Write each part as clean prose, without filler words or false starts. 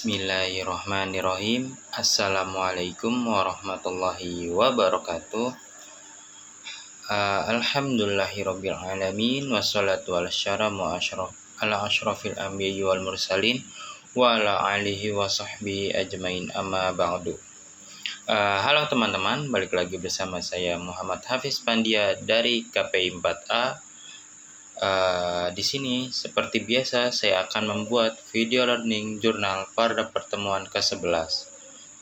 Bismillahirrahmanirrahim. Assalamualaikum warahmatullahi wabarakatuh. Alhamdulillahirabbil alamin wassalatu wassalamu ala asyrafil anbiya'i wal mursalin wa ala alihi wa sahbihi ajmain, amma ba'du. Halo teman-teman, balik lagi bersama saya Muhammad Hafiz Pandia dari KPI 4A. Di sini seperti biasa saya akan membuat video learning jurnal pada pertemuan ke-11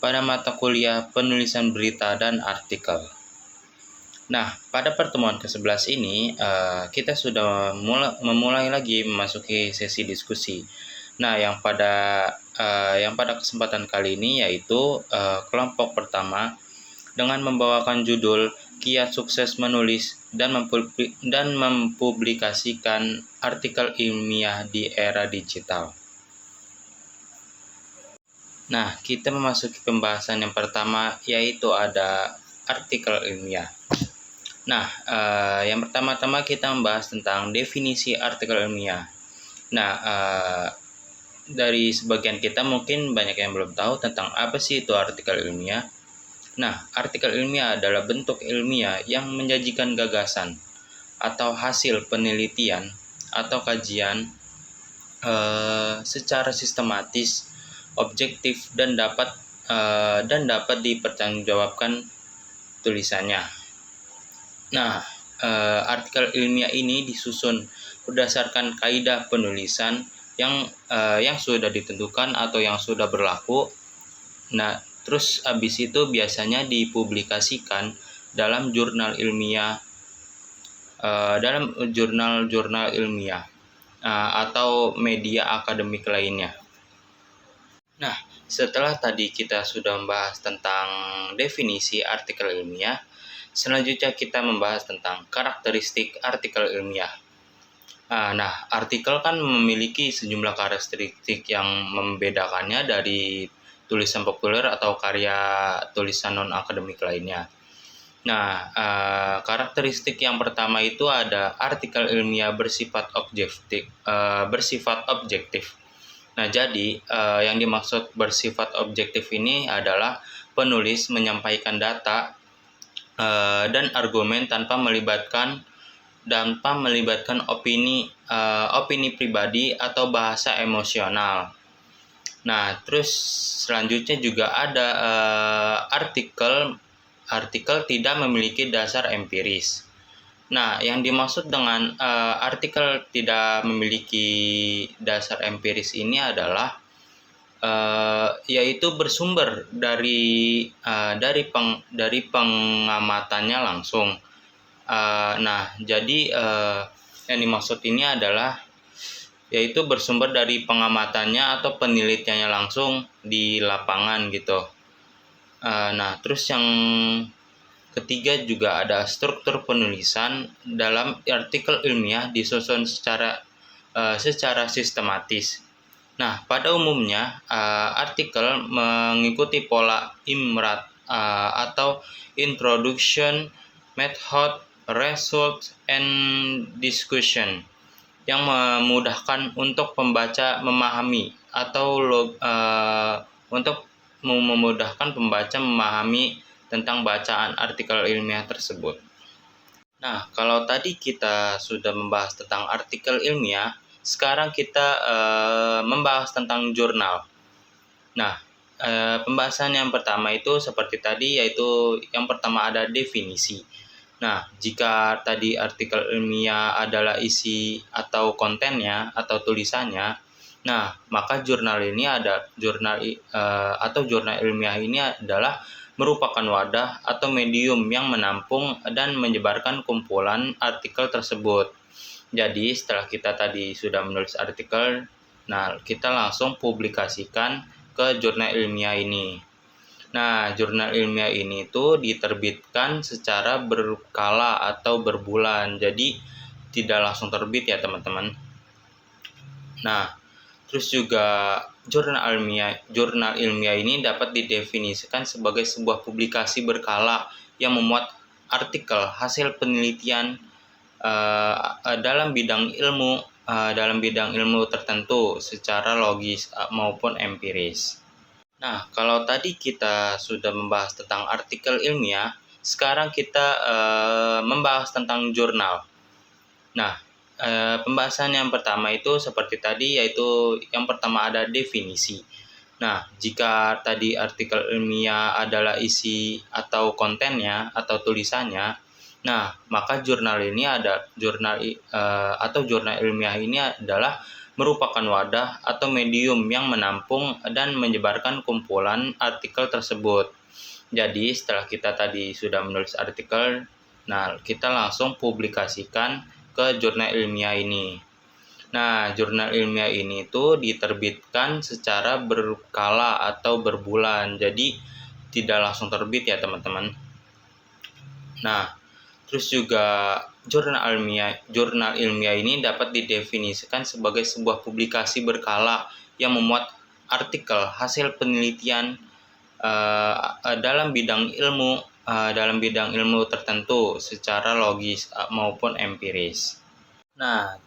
pada mata kuliah penulisan berita dan artikel. Nah, pada pertemuan ke-11 ini kita sudah memulai lagi memasuki sesi diskusi. Nah, yang pada kesempatan kali ini yaitu kelompok pertama dengan membawakan judul Kiat Sukses Menulis dan mempublikasikan artikel ilmiah di era digital. Nah, kita memasuki pembahasan yang pertama, yaitu ada artikel ilmiah. Nah, yang pertama-tama kita membahas tentang definisi artikel ilmiah. Nah, dari sebagian kita mungkin banyak yang belum tahu tentang apa sih itu artikel ilmiah. Nah, artikel ilmiah adalah bentuk ilmiah yang menjanjikan gagasan atau hasil penelitian atau kajian secara sistematis, objektif dan dapat dipertanggungjawabkan tulisannya. Nah, artikel ilmiah ini disusun berdasarkan kaidah penulisan yang sudah ditentukan atau yang sudah berlaku. Nah, terus habis itu biasanya dipublikasikan dalam jurnal ilmiah, jurnal ilmiah atau media akademik lainnya. Nah, setelah tadi kita sudah membahas tentang definisi artikel ilmiah, selanjutnya kita membahas tentang karakteristik artikel ilmiah. Nah, artikel kan memiliki sejumlah karakteristik yang membedakannya dari tulisan populer atau karya tulisan non-akademik lainnya. Nah, karakteristik yang pertama itu ada artikel ilmiah bersifat objektif. Nah, jadi yang dimaksud bersifat objektif ini adalah penulis menyampaikan data dan argumen tanpa melibatkan opini pribadi atau bahasa emosional. Nah, terus selanjutnya juga ada artikel tidak memiliki dasar empiris. Nah, yang dimaksud dengan artikel tidak memiliki dasar empiris ini adalah yaitu bersumber dari pengamatannya langsung. Nah, jadi yang dimaksud ini adalah yaitu bersumber dari pengamatannya atau penelitiannya langsung di lapangan gitu. Nah, terus yang ketiga juga ada struktur penulisan dalam artikel ilmiah disusun secara sistematis. Nah, pada umumnya artikel mengikuti pola IMRAT atau Introduction, Method, Result, and Discussion, yang memudahkan untuk pembaca memahami tentang bacaan artikel ilmiah tersebut. Nah, kalau tadi kita sudah membahas tentang artikel ilmiah, sekarang kita membahas tentang jurnal. Nah, pembahasan yang pertama itu seperti tadi, yaitu yang pertama ada definisi. Nah, jika tadi artikel ilmiah adalah isi atau kontennya atau tulisannya, nah maka jurnal ilmiah ini adalah merupakan wadah atau medium yang menampung dan menyebarkan kumpulan artikel tersebut. Jadi setelah kita tadi sudah menulis artikel, nah kita langsung publikasikan ke jurnal ilmiah ini. Nah, jurnal ilmiah ini itu diterbitkan secara berkala atau berbulan, jadi tidak langsung terbit ya teman-teman. Nah, terus juga jurnal ilmiah ini dapat didefinisikan sebagai sebuah publikasi berkala yang memuat artikel hasil penelitian dalam bidang ilmu dalam bidang ilmu tertentu secara logis maupun empiris. Nah, kalau tadi kita sudah membahas tentang artikel ilmiah, sekarang kita membahas tentang jurnal. Nah, pembahasan yang pertama itu seperti tadi, yaitu yang pertama ada definisi. Nah, jika tadi artikel ilmiah adalah isi atau kontennya atau tulisannya, nah maka jurnal ini jurnal ilmiah ini adalah merupakan wadah atau medium yang menampung dan menyebarkan kumpulan artikel tersebut. Jadi setelah kita tadi sudah menulis artikel, nah kita langsung publikasikan ke jurnal ilmiah ini. Nah, jurnal ilmiah ini tuh diterbitkan secara berkala atau berbulan, jadi tidak langsung terbit ya teman-teman. Nah, terus juga jurnal ilmiah ini dapat didefinisikan sebagai sebuah publikasi berkala yang memuat artikel hasil penelitian dalam bidang ilmu tertentu secara logis maupun empiris. Nah,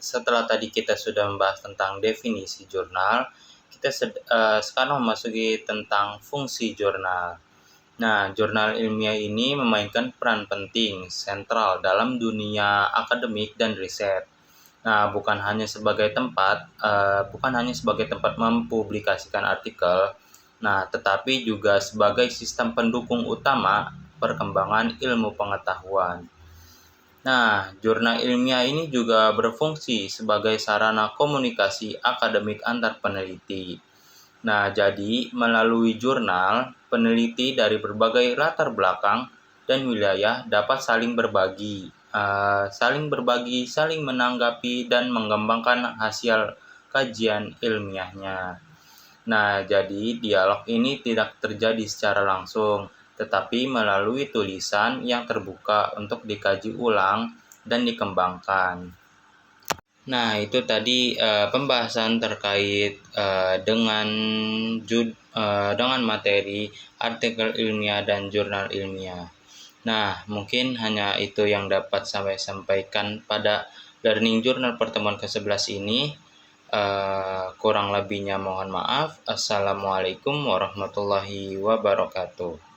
setelah tadi kita sudah membahas tentang definisi jurnal, kita sekarang memasuki tentang fungsi jurnal. Nah, jurnal ilmiah ini memainkan peran penting sentral dalam dunia akademik dan riset. Nah, bukan hanya sebagai tempat mempublikasikan artikel, nah, tetapi juga sebagai sistem pendukung utama perkembangan ilmu pengetahuan. Nah, jurnal ilmiah ini juga berfungsi sebagai sarana komunikasi akademik antar peneliti. Nah, jadi melalui jurnal, peneliti dari berbagai latar belakang dan wilayah dapat saling berbagi, saling menanggapi dan mengembangkan hasil kajian ilmiahnya. Nah, jadi dialog ini tidak terjadi secara langsung, tetapi melalui tulisan yang terbuka untuk dikaji ulang dan dikembangkan. Nah, itu tadi pembahasan terkait dengan materi artikel ilmiah dan jurnal ilmiah. Nah, mungkin hanya itu yang dapat saya sampaikan pada Learning Journal pertemuan ke-11 ini. Kurang lebihnya mohon maaf. Assalamualaikum warahmatullahi wabarakatuh.